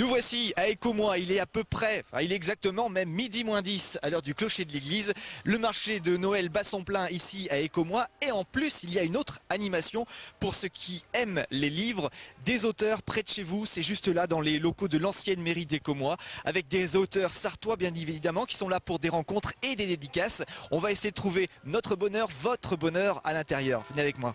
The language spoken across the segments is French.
Nous voici à Écomois, il est à peu près, il est exactement même midi moins 10 à l'heure du clocher de l'église. Le marché de Noël bat son plein ici à Écomois et en plus il y a une autre animation pour ceux qui aiment les livres, des auteurs près de chez vous, c'est juste là dans les locaux de l'ancienne mairie d'Écomois avec des auteurs sartois bien évidemment qui sont là pour des rencontres et des dédicaces. On va essayer de trouver notre bonheur, votre bonheur à l'intérieur. Venez avec moi.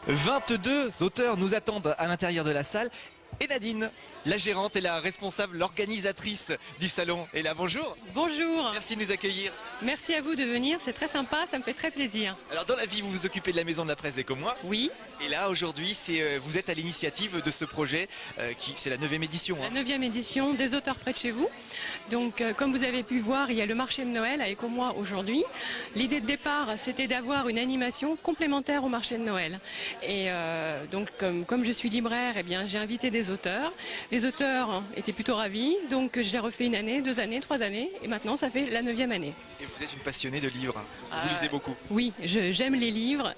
22 auteurs nous attendent à l'intérieur de la salle. Et Nadine, la gérante et la responsable, l'organisatrice du salon est là. Bonjour. Bonjour. Merci de nous accueillir. Merci à vous de venir, c'est très sympa, ça me fait très plaisir. Alors dans la vie, vous vous occupez de la maison de la presse d'Écomois. Oui. Et là, aujourd'hui, vous êtes à l'initiative de ce projet, c'est la 9e édition. La 9e édition des auteurs près de chez vous. Donc comme vous avez pu voir, il y a le marché de Noël à Écomois aujourd'hui. L'idée de départ, c'était d'avoir une animation complémentaire au marché de Noël. Et donc comme je suis libraire, eh bien, j'ai invité des auteurs. Les auteurs étaient plutôt ravis, donc je l'ai refait 1 année, 2 années, 3 années, et maintenant ça fait la 9e année. Et vous êtes une passionnée de livres, vous lisez beaucoup. Oui, j'aime les livres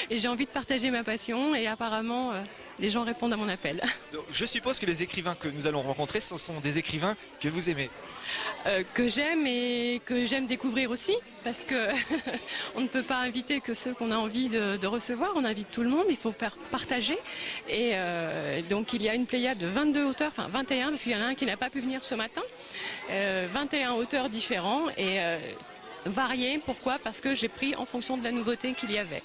et j'ai envie de partager ma passion et apparemment les gens répondent à mon appel. Donc, je suppose que les écrivains que nous allons rencontrer, ce sont des écrivains que vous aimez. Que j'aime et que j'aime découvrir aussi, parce que on ne peut pas inviter que ceux qu'on a envie de recevoir, on invite tout le monde, il faut faire partager. Et donc il y a une pléiade de 22 auteurs, enfin 21, parce qu'il y en a un qui n'a pas pu venir ce matin, 21 auteurs différents et variés. Pourquoi? Parce que j'ai pris en fonction de la nouveauté qu'il y avait.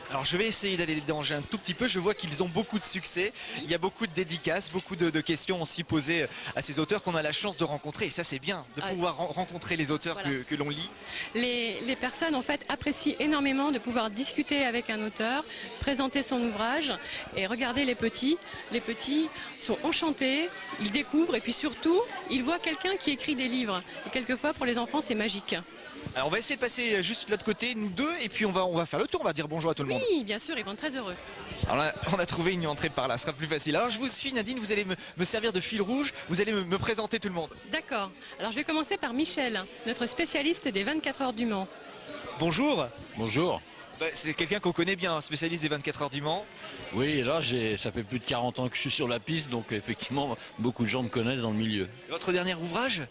Alors je vais essayer d'aller les déranger un tout petit peu, je vois qu'ils ont beaucoup de succès, il y a beaucoup de dédicaces, beaucoup de questions aussi posées à ces auteurs qu'on a la chance de rencontrer et ça c'est bien de pouvoir rencontrer les auteurs voilà. que l'on lit. Les personnes en fait apprécient énormément de pouvoir discuter avec un auteur, présenter son ouvrage et regarder les petits. Les petits sont enchantés, ils découvrent et puis surtout ils voient quelqu'un qui écrit des livres et quelquefois pour les enfants c'est magique. Alors on va essayer de passer juste de l'autre côté, nous deux, et puis on va faire le tour, on va dire bonjour à tout le monde. Oui, bien sûr, ils vont être très heureux. Alors là, on a trouvé une entrée par là, ce sera plus facile. Alors je vous suis Nadine, vous allez me servir de fil rouge, vous allez me présenter tout le monde. D'accord, alors je vais commencer par Michel, notre spécialiste des 24 heures du Mans. Bonjour. Bonjour. C'est quelqu'un qu'on connaît bien, spécialiste des 24 heures du Mans. Oui, là ça fait plus de 40 ans que je suis sur la piste, donc effectivement beaucoup de gens me connaissent dans le milieu. Votre dernier ouvrage ?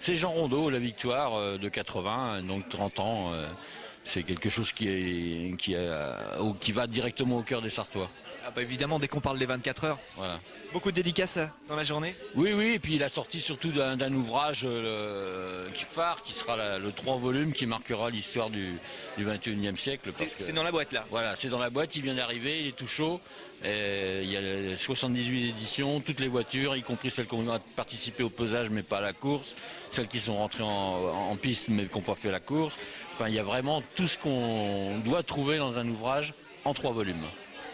C'est Jean Rondeau, La Victoire de 80, donc 30 ans. C'est quelque chose qui va directement au cœur des Sartois. Ah bah évidemment, dès qu'on parle des 24 heures. Voilà. Beaucoup de dédicaces dans la journée? Oui, et puis la sortie surtout d'un ouvrage phare qui sera le 3 volumes qui marquera l'histoire du 21e siècle. C'est dans la boîte là? Voilà, c'est dans la boîte, il vient d'arriver, il est tout chaud. Et il y a 78 éditions, toutes les voitures, y compris celles qui ont participé au pesage mais pas à la course, celles qui sont rentrées en piste mais qui n'ont pas fait la course. Enfin, il y a vraiment tout ce qu'on doit trouver dans un ouvrage en 3 volumes.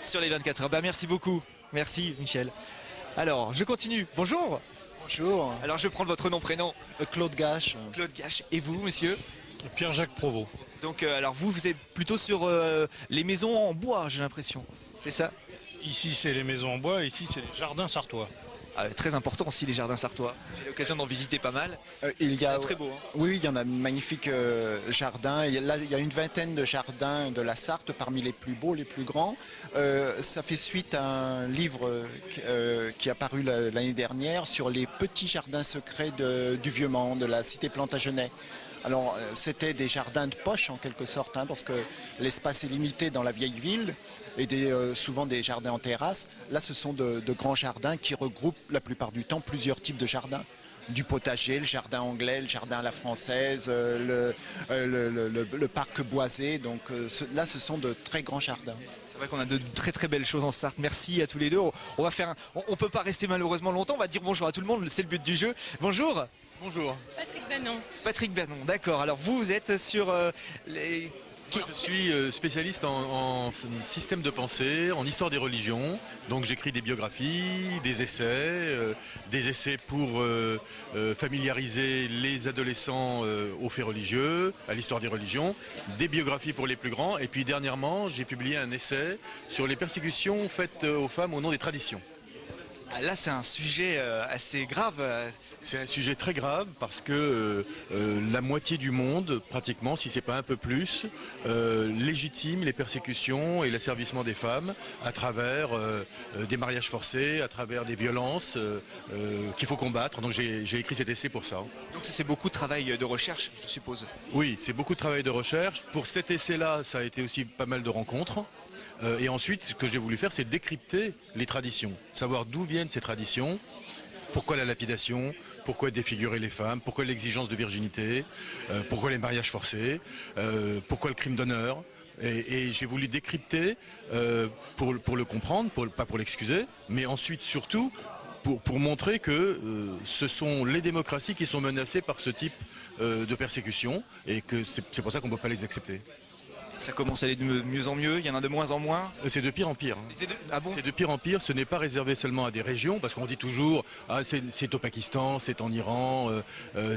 Sur les 24 heures. Merci beaucoup. Merci Michel. Alors, je continue. Bonjour. Bonjour. Alors, je prends votre nom, prénom. Claude Gache. Claude Gache. Et vous, monsieur? Pierre-Jacques Provost. Donc, alors vous êtes plutôt sur les maisons en bois, j'ai l'impression. C'est ça? Ici, c'est les maisons en bois, ici, c'est les jardins sartois. Très important aussi les jardins sartois. J'ai l'occasion d'en visiter pas mal. Il y a très beau. Hein. Oui, il y en a de magnifiques jardins. Là, il y a une vingtaine de jardins de la Sarthe, parmi les plus beaux, les plus grands. Ça fait suite à un livre qui a paru l'année dernière sur les petits jardins secrets du Vieux-Mans, de la cité Plantagenet. Alors, c'était des jardins de poche en quelque sorte, hein, parce que l'espace est limité dans la vieille ville et souvent des jardins en terrasse. Là, ce sont de grands jardins qui regroupent la plupart du temps plusieurs types de jardins. Du potager, le jardin anglais, le jardin à la française, le parc boisé. Donc là, ce sont de très grands jardins. C'est vrai qu'on a de très très belles choses en Sarthe. Merci à tous les deux. On peut pas rester malheureusement longtemps. On va dire bonjour à tout le monde. C'est le but du jeu. Bonjour. Bonjour. Patrick Banon. Patrick Banon, d'accord. Alors vous êtes sur les... Moi, je suis spécialiste en système de pensée, en histoire des religions. Donc j'écris des biographies, des essais pour familiariser les adolescents aux faits religieux, à l'histoire des religions, des biographies pour les plus grands. Et puis dernièrement, j'ai publié un essai sur les persécutions faites aux femmes au nom des traditions. Ah, là, c'est un sujet assez grave. C'est un sujet très grave parce que la moitié du monde, pratiquement, si c'est pas un peu plus, légitime les persécutions et l'asservissement des femmes à travers des mariages forcés, à travers des violences qu'il faut combattre. Donc j'ai écrit cet essai pour ça. Donc c'est beaucoup de travail de recherche, je suppose. Oui, c'est beaucoup de travail de recherche. Pour cet essai-là, ça a été aussi pas mal de rencontres. Et ensuite, ce que j'ai voulu faire, c'est décrypter les traditions, savoir d'où viennent ces traditions, pourquoi la lapidation, pourquoi défigurer les femmes, pourquoi l'exigence de virginité, pourquoi les mariages forcés, pourquoi le crime d'honneur. Et j'ai voulu décrypter pour le comprendre, pas pour l'excuser, mais ensuite surtout pour montrer que ce sont les démocraties qui sont menacées par ce type de persécution et que c'est pour ça qu'on ne peut pas les accepter. Ça commence à aller de mieux en mieux, il y en a de moins en moins. C'est de pire en pire. Ah bon ? C'est de pire en pire, ce n'est pas réservé seulement à des régions, parce qu'on dit toujours ah, c'est au Pakistan, c'est en Iran,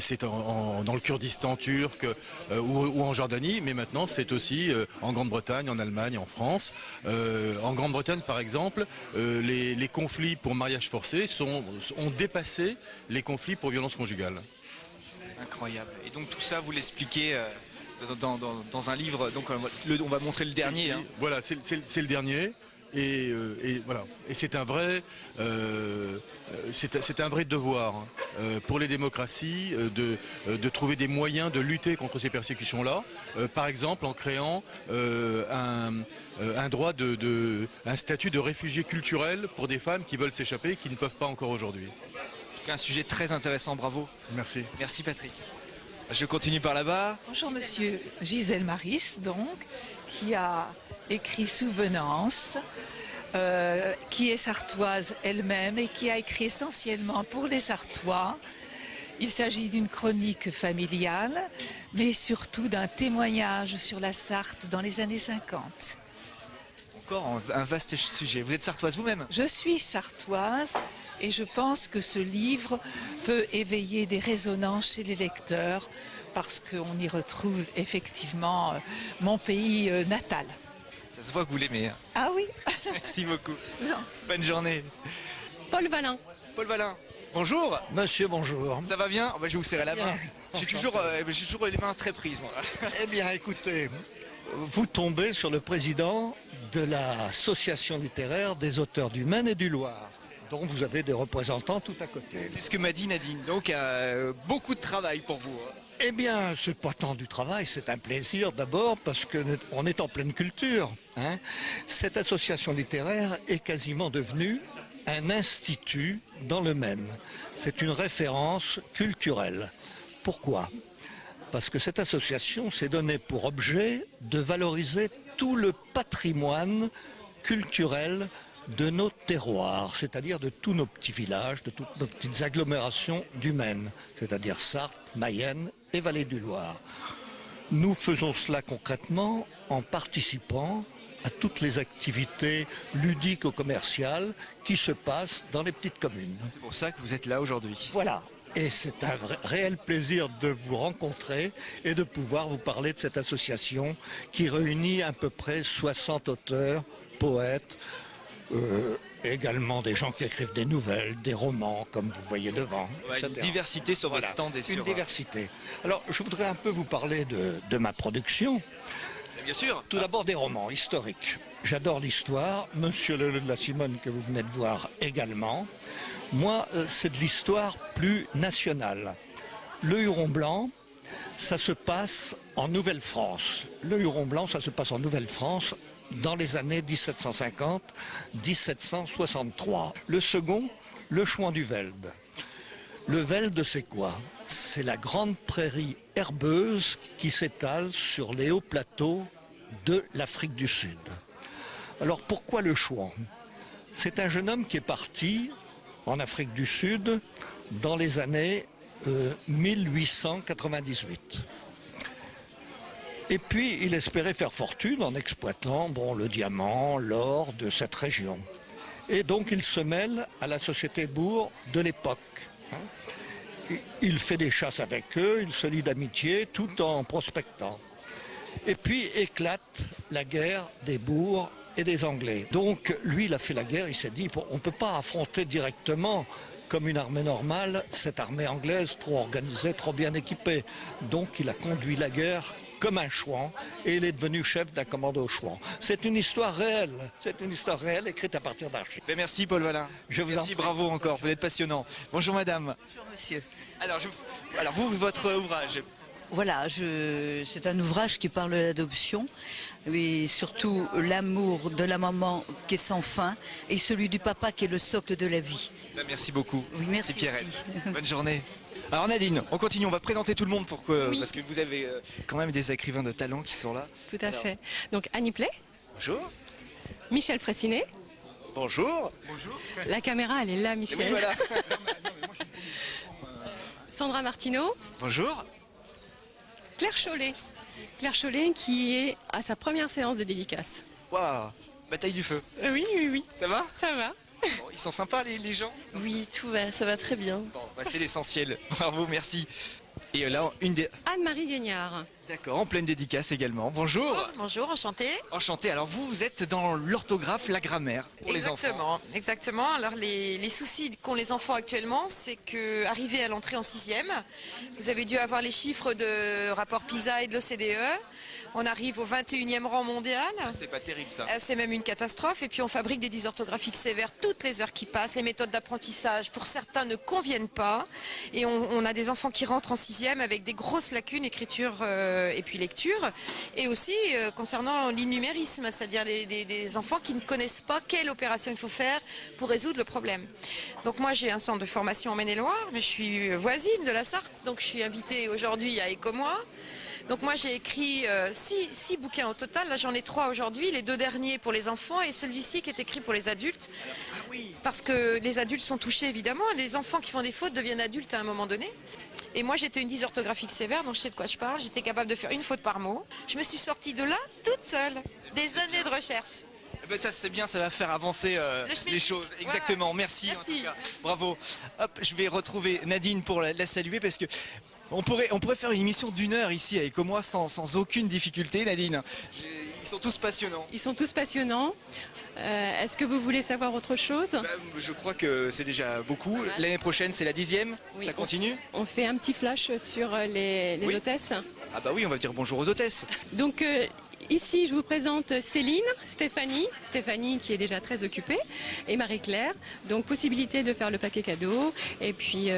c'est dans le Kurdistan turc ou en Jordanie, mais maintenant c'est aussi en Grande-Bretagne, en Allemagne, en France. En Grande-Bretagne par exemple, les conflits pour mariage forcé ont dépassé les conflits pour violence conjugale. Incroyable. Et donc tout ça, vous l'expliquez dans un livre, donc on va montrer le dernier. Hein. Voilà, c'est le dernier. Et voilà. Et c'est un vrai devoir pour les démocraties de trouver des moyens de lutter contre ces persécutions-là. Par exemple, en créant un droit un statut de réfugié culturel pour des femmes qui veulent s'échapper et qui ne peuvent pas encore aujourd'hui. En tout cas, un sujet très intéressant. Bravo. Merci. Merci Patrick. Je continue par là-bas. Bonjour monsieur, Gisèle Maris donc, qui a écrit Souvenance, qui est sartoise elle-même et qui a écrit essentiellement pour les Sartois. Il s'agit d'une chronique familiale, mais surtout d'un témoignage sur la Sarthe dans les années 50. Encore un vaste sujet. Vous êtes sartoise vous-même ? Je suis sartoise et je pense que ce livre peut éveiller des résonances chez les lecteurs parce qu'on y retrouve effectivement mon pays natal. Ça se voit que vous l'aimez. Hein. Ah oui. Merci beaucoup. Non. Bonne journée. Paul Valin. Paul Valin. Bonjour. Monsieur, bonjour. Ça va bien ? Je vais vous serrer la main. J'ai toujours les mains très prises, moi. Eh bien, écoutez, vous tombez sur le président de l'association littéraire des auteurs du Maine et du Loir, dont vous avez des représentants tout à côté. C'est ce que m'a dit Nadine. Donc, beaucoup de travail pour vous. Eh bien, c'est pas tant du travail, c'est un plaisir d'abord parce qu'on est en pleine culture. Hein. Cette association littéraire est quasiment devenue un institut dans le Maine. C'est une référence culturelle. Pourquoi ? Parce que cette association s'est donnée pour objet de valoriser tout le patrimoine culturel de nos terroirs, c'est-à-dire de tous nos petits villages, de toutes nos petites agglomérations du Maine, c'est-à-dire Sarthe, Mayenne et Vallée du Loir. Nous faisons cela concrètement en participant à toutes les activités ludiques ou commerciales qui se passent dans les petites communes. C'est pour ça que vous êtes là aujourd'hui. Voilà. Et c'est un réel plaisir de vous rencontrer et de pouvoir vous parler de cette association qui réunit à peu près 60 auteurs, poètes, également des gens qui écrivent des nouvelles, des romans, comme vous voyez devant, Ouais, etc. une diversité sur votre stand et sur... Une diversité. Alors, je voudrais un peu vous parler de ma production. Bien sûr. Tout d'abord des romans historiques. J'adore l'histoire. Monsieur Leleu de la Simone, que vous venez de voir également. Moi, c'est de l'histoire plus nationale. Le Huron blanc, ça se passe en Nouvelle-France. Le Huron blanc, ça se passe en Nouvelle-France dans les années 1750-1763. Le second, le Chouan du Veld. Le Veld, c'est quoi ? C'est la grande prairie herbeuse qui s'étale sur les hauts plateaux de l'Afrique du Sud. Alors pourquoi le Chouan ? C'est un jeune homme qui est parti en Afrique du Sud dans les années 1898. Et puis il espérait faire fortune en exploitant le diamant, l'or de cette région. Et donc il se mêle à la société bourg de l'époque. Il fait des chasses avec eux, il se lie d'amitié tout en prospectant. Et puis éclate la guerre des bourgs et des Anglais. Donc lui, il a fait la guerre, il s'est dit, on ne peut pas affronter directement comme une armée normale, cette armée anglaise trop organisée, trop bien équipée. Donc il a conduit la guerre comme un chouan et il est devenu chef d'un commando chouan. C'est une histoire réelle, écrite à partir d'archives. Ben merci Paul Valin. Je vous Merci, en prie. bravo encore, vous êtes passionnant. Bonjour madame. Bonjour monsieur. Alors, vous, votre ouvrage. Voilà, c'est un ouvrage qui parle de l'adoption, mais surtout l'amour de la maman qui est sans fin et celui du papa qui est le socle de la vie. Ben merci beaucoup. Oui, merci Pierrette. aussi. Bonne journée. Alors Nadine, on continue, on va présenter tout le monde parce que vous avez quand même des écrivains de talent qui sont là. Tout à fait. Donc Annie Play, Bonjour. Michel Fraissinet. Bonjour. La caméra, elle est là, Et Michel. oui, voilà. Sandra Martineau. Bonjour. Claire Chollet. Claire Chollet qui est à sa première séance de dédicace. Waouh, bataille du feu. Oui, oui, oui. Ça va? Ça va. Bon, ils sont sympas les gens? Oui, tout va, ça va très bien. Bon, bah, c'est l'essentiel. Bravo, merci. Et là, une des... Anne-Marie Guignard. D'accord, en pleine dédicace également. Bonjour. Bonjour, enchantée. Enchanté. Alors vous êtes dans l'orthographe, la grammaire pour les enfants. Exactement. Alors les soucis qu'ont les enfants actuellement, c'est que arrivé à l'entrée en 6e, vous avez dû avoir les chiffres de rapport PISA et de l'OCDE. On arrive au 21e rang mondial. C'est pas terrible ça. C'est même une catastrophe. Et puis on fabrique des dysorthographiques sévères toutes les heures qui passent. Les méthodes d'apprentissage, pour certains, ne conviennent pas. Et on a des enfants qui rentrent en 6e avec des grosses lacunes, écriture et puis lecture. Et aussi concernant l'innumérisme, c'est-à-dire des enfants qui ne connaissent pas quelle opération il faut faire pour résoudre le problème. Donc moi j'ai un centre de formation en Maine-et-Loire, mais je suis voisine de la Sarthe. Donc je suis invitée aujourd'hui à Écomois. Donc moi j'ai écrit 6 bouquins au total, là j'en ai 3 aujourd'hui, les 2 derniers pour les enfants et celui-ci qui est écrit pour les adultes. Parce que les adultes sont touchés évidemment, les enfants qui font des fautes deviennent adultes à un moment donné. Et moi j'étais une dysorthographique sévère, donc je sais de quoi je parle, j'étais capable de faire une faute par mot. Je me suis sortie de là toute seule, des années de recherche. Eh ben ça c'est bien, ça va faire avancer les choses. Exactement, merci. Merci. En tout cas. Bravo. Hop, je vais retrouver Nadine pour la saluer parce que on pourrait faire une émission d'1 heure ici avec moi sans aucune difficulté, Nadine. Ils sont tous passionnants. Ils sont tous passionnants. Est-ce que vous voulez savoir autre chose? Bah, je crois que c'est déjà beaucoup. L'année prochaine, c'est la 10e. Oui. Ça continue? On fait un petit flash sur les Oui. hôtesses. Ah bah oui, on va dire bonjour aux hôtesses. Donc ici, je vous présente Céline, Stéphanie qui est déjà très occupée, et Marie-Claire. Donc possibilité de faire le paquet cadeau. Et puis,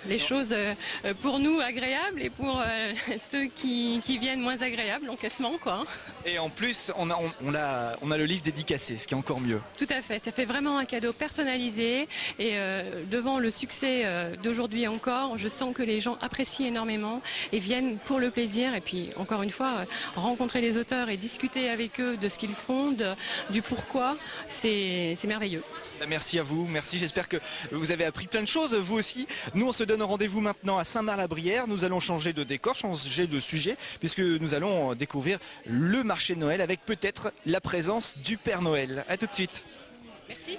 les choses pour nous agréables et pour ceux qui viennent moins agréables, l'encaissement, quoi. Et en plus, on a le livre dédicacé, ce qui est encore mieux. Tout à fait, ça fait vraiment un cadeau personnalisé et devant le succès d'aujourd'hui encore, je sens que les gens apprécient énormément et viennent pour le plaisir et puis encore une fois rencontrer les auteurs et discuter avec eux de ce qu'ils font, du pourquoi, c'est merveilleux. Merci à vous, merci, j'espère que vous avez appris plein de choses, vous aussi. Nous on se donne rendez-vous maintenant à Saint-Marc-la-Brière, nous allons changer de décor, changer de sujet, puisque nous allons découvrir le marché de Noël avec peut-être la présence du Père Noël. A tout de suite. Merci.